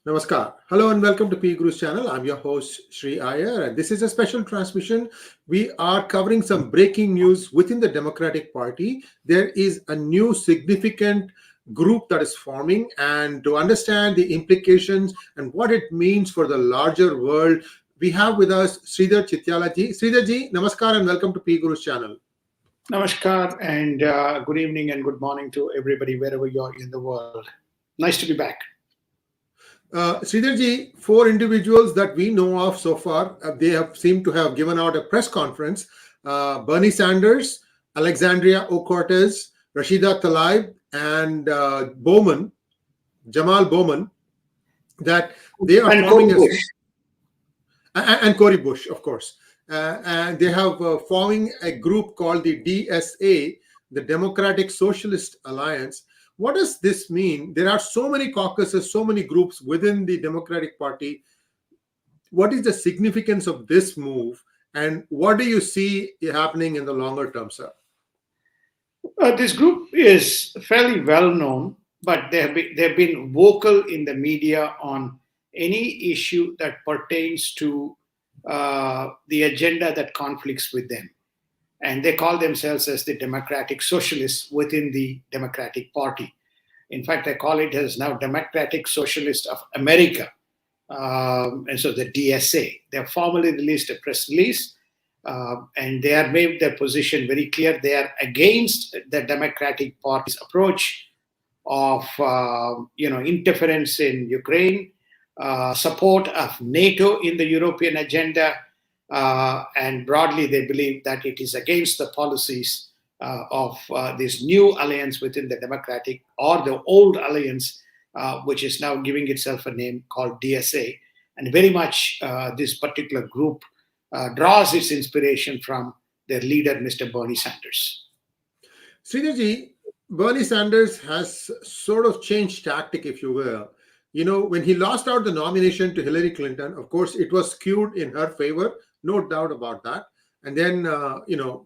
Namaskar. Hello and welcome to PGurus channel. I'm your host Sri Iyer, and this is a special transmission. We are covering some breaking news within the Democratic Party. There is a new significant group that is forming, and to understand the implications and what it means for the larger world, we have with us 𝙒𝙖𝙧𝙤𝙪𝙥𝙥. Sridharji, Namaskar and welcome to PGurus channel. Namaskar and good evening and good morning to everybody wherever you are in the world. Nice to be back. Sridharji, four individuals that we know of so far, they have seemed to have given out a press conference. Bernie Sanders, Alexandria Ocasio-Cortez, Rashida Tlaib, and Jamal Bowman, that they are forming and Cory Bush, of course. And they have forming a group called the DSA, the Democratic Socialist Alliance. What does this mean? There are so many caucuses, so many groups within the Democratic Party. What is the significance of this move, and what do you see happening in the longer term, sir? This group is fairly well known, but they've been vocal in the media on any issue that pertains to the agenda that conflicts with them. And they call themselves as the Democratic Socialists within the Democratic Party. In fact, they call it as now Democratic Socialists of America. And so the DSA. They have formally released a press release, and they have made their position very clear. They are against the Democratic Party's approach of interference in Ukraine, support of NATO in the European agenda, and broadly they believe that it is against the policies of this new alliance within the Democratic, or the old alliance, which is now giving itself a name called DSA. And very much this particular group draws its inspiration from their leader, Mr. Bernie Sanders. Sridharji, Bernie Sanders has sort of changed tactic, if you will. You know, when he lost out the nomination to Hillary Clinton, of course, it was skewed in her favor, no doubt about that. And then,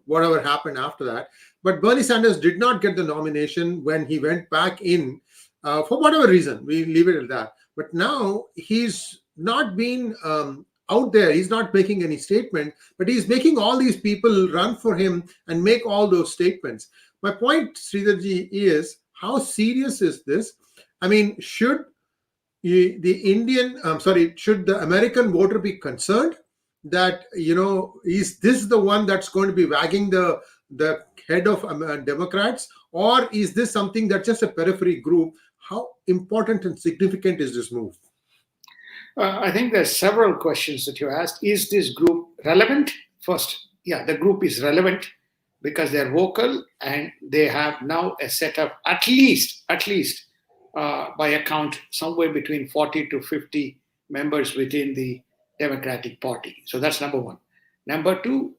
whatever happened after that. But Bernie Sanders did not get the nomination when he went back in, for whatever reason. We leave it at that. But now he's not been out there. He's not making any statement, but he's making all these people run for him and make all those statements. My point, Sridharji, is how serious is this? I mean, should the American voter be concerned that, is this the one that's going to be wagging the head of Democrats, or is this something that's just a periphery group? How important and significant is this move? I think there's several questions that you asked. Is this group relevant? First, yeah, the group is relevant because they're vocal and they have now a set of at least by account somewhere between 40 to 50 members within the Democratic Party. So that's number one. Number two,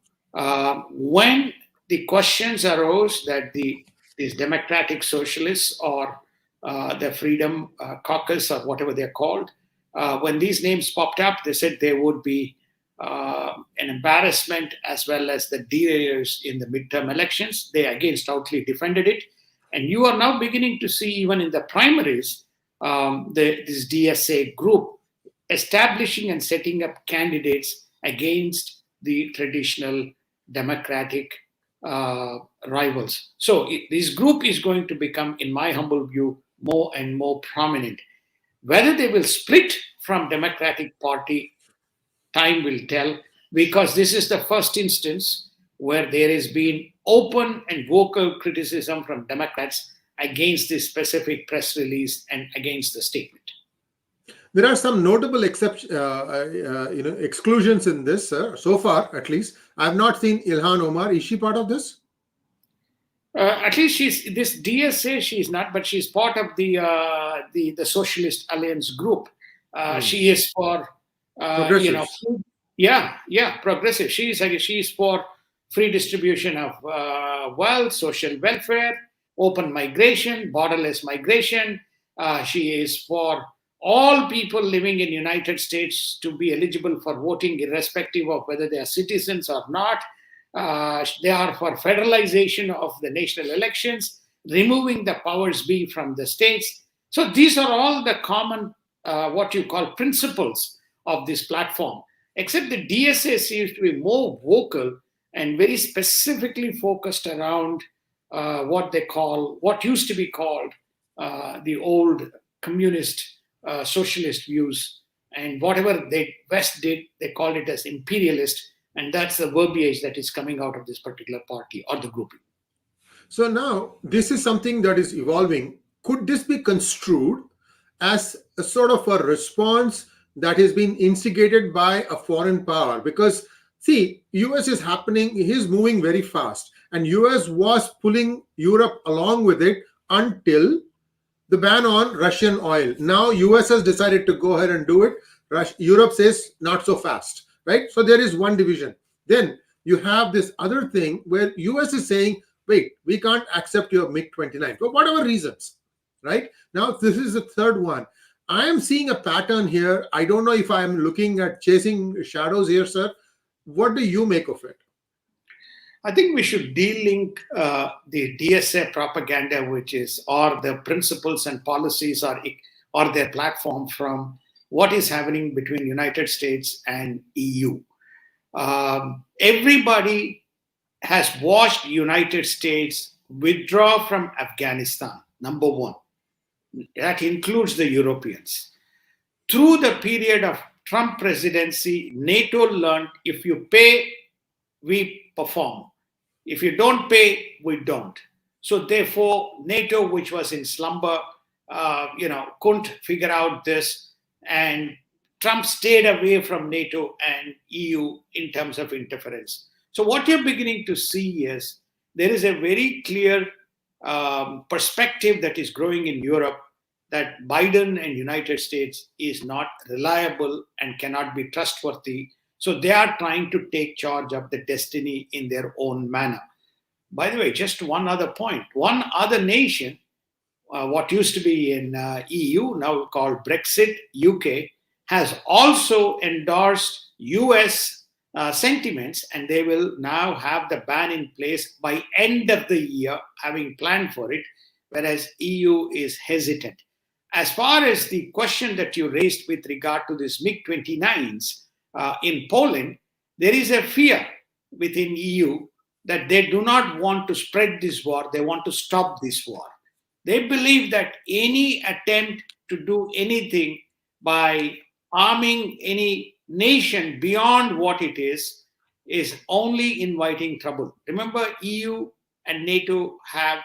when the questions arose that these Democratic Socialists or the Freedom Caucus or whatever they're called, when these names popped up, they said there would be an embarrassment as well as the derailers in the midterm elections. They again stoutly defended it. And you are now beginning to see, even in the primaries, this DSA group establishing and setting up candidates against the traditional Democratic rivals. So this group is going to become, in my humble view, more and more prominent. Whether they will split from Democratic Party, time will tell, because this is the first instance where there has been open and vocal criticism from Democrats against this specific press release and against the statement. There are some notable exclusions in this, sir. So far, at least, I have not seen Ilhan Omar. Is she part of this? At least this DSA. She's not, but she's part of the Socialist Alliance group. She is for progressive. She's for free distribution of wealth, social welfare, open migration, borderless migration. She is for all people living in the United States to be eligible for voting, irrespective of whether they are citizens or not. They are for federalization of the national elections, removing the powers be from the states. So these are all the common what you call principles of this platform, except the DSA seems to be more vocal and very specifically focused around what used to be called the old communist socialist views, and whatever the West did, they called it as imperialist, and that's the verbiage that is coming out of this particular party or the grouping. So now this is something that is evolving. Could this be construed as a sort of a response that has been instigated by a foreign power? Because see, US is happening, he's moving very fast, and US was pulling Europe along with it until the ban on Russian oil. Now US has decided to go ahead and do it. Europe says not so fast, right? So there is one division. Then you have this other thing where US is saying, wait, we can't accept your MiG-29 for whatever reasons, right? Now this is the third one. I am seeing a pattern here. I don't know if I am looking at chasing shadows here, sir. What do you make of it? I think we should de-link the DSA propaganda, or the principles and policies or their platform, from what is happening between United States and EU. Everybody has watched United States withdraw from Afghanistan, number one. That includes the Europeans. Through the period of Trump presidency, NATO learned, if you pay, we perform. If you don't pay, we don't. So therefore, NATO, which was in slumber, couldn't figure out this, and Trump stayed away from NATO and EU in terms of interference. So what you're beginning to see is there is a very clear perspective that is growing in Europe that Biden and United States is not reliable and cannot be trustworthy. So they are trying to take charge of the destiny in their own manner. By the way, just one other point. One other nation, what used to be in EU, now called Brexit, UK, has also endorsed US sentiments, and they will now have the ban in place by end of the year, having planned for it, whereas EU is hesitant. As far as the question that you raised with regard to these MiG-29s in Poland, there is a fear within EU that they do not want to spread this war. They want to stop this war. They believe that any attempt to do anything by arming any nation beyond what it is only inviting trouble. Remember, EU and NATO have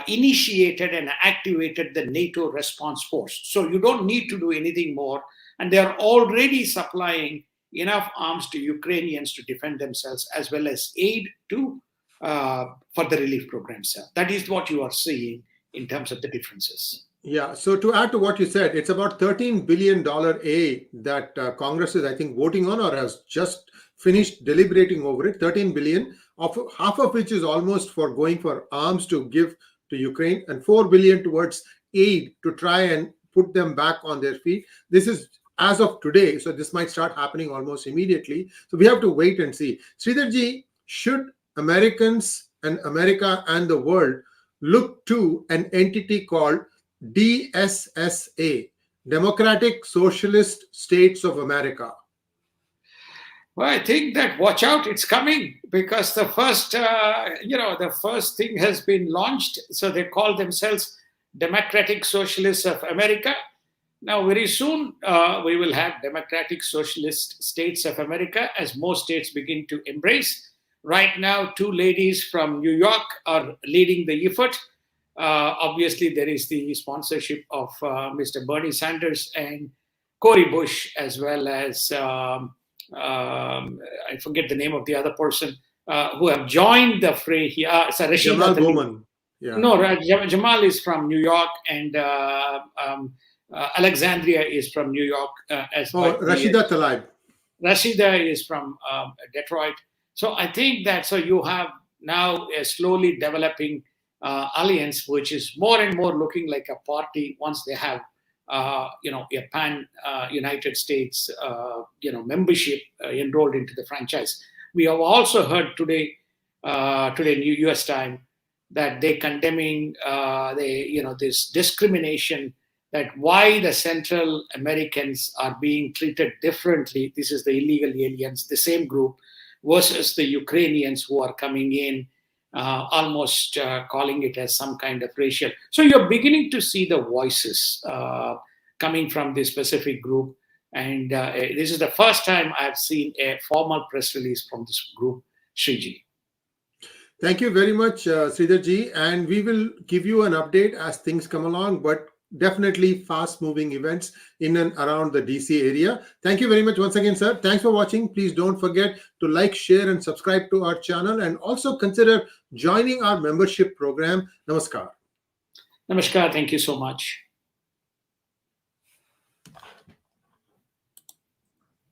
initiated and activated the NATO response force. So you don't need to do anything more. And they are already supplying enough arms to Ukrainians to defend themselves, as well as aid to for the relief programs. That is what you are seeing in terms of the differences. Yeah. So to add to what you said, it's about $13 billion aid that Congress is, I think, voting on or has just finished deliberating over it. 13 billion, half of which is almost for going for arms to give to Ukraine, and 4 billion towards aid to try and put them back on their feet. This is as of today, so this might start happening almost immediately. So we have to wait and see. Sridharji, should Americans and America and the world look to an entity called DSSA, Democratic Socialist States of America? Well, I think that watch out, it's coming, because the first, the first thing has been launched. So they call themselves Democratic Socialists of America. Now, very soon, we will have Democratic Socialist States of America, as most states begin to embrace. Right now, two ladies from New York are leading the effort. Obviously, there is the sponsorship of Mr. Bernie Sanders and Cory Bush, as well as, I forget the name of the other person, who have joined the fray here. Jamal Bowman. Yeah. No, Jamal is from New York, and Alexandria is from New York. Rashida Tlaib. Rashida is from Detroit. So I think that, so you have now a slowly developing alliance, which is more and more looking like a party once they have, a pan United States, membership enrolled into the franchise. We have also heard today U.S. time, that they condemning this discrimination that why the Central Americans are being treated differently. This is the illegal aliens, the same group, versus the Ukrainians who are coming in, almost calling it as some kind of racial. So you're beginning to see the voices coming from this specific group. And this is the first time I've seen a formal press release from this group, Shriji. Thank you very much, Sridharji. And we will give you an update as things come along, but definitely fast-moving events in and around the DC area. Thank you very much once again, sir. Thanks for watching. Please don't forget to like, share, and subscribe to our channel, and also consider joining our membership program. Namaskar. Namaskar. Thank you so much.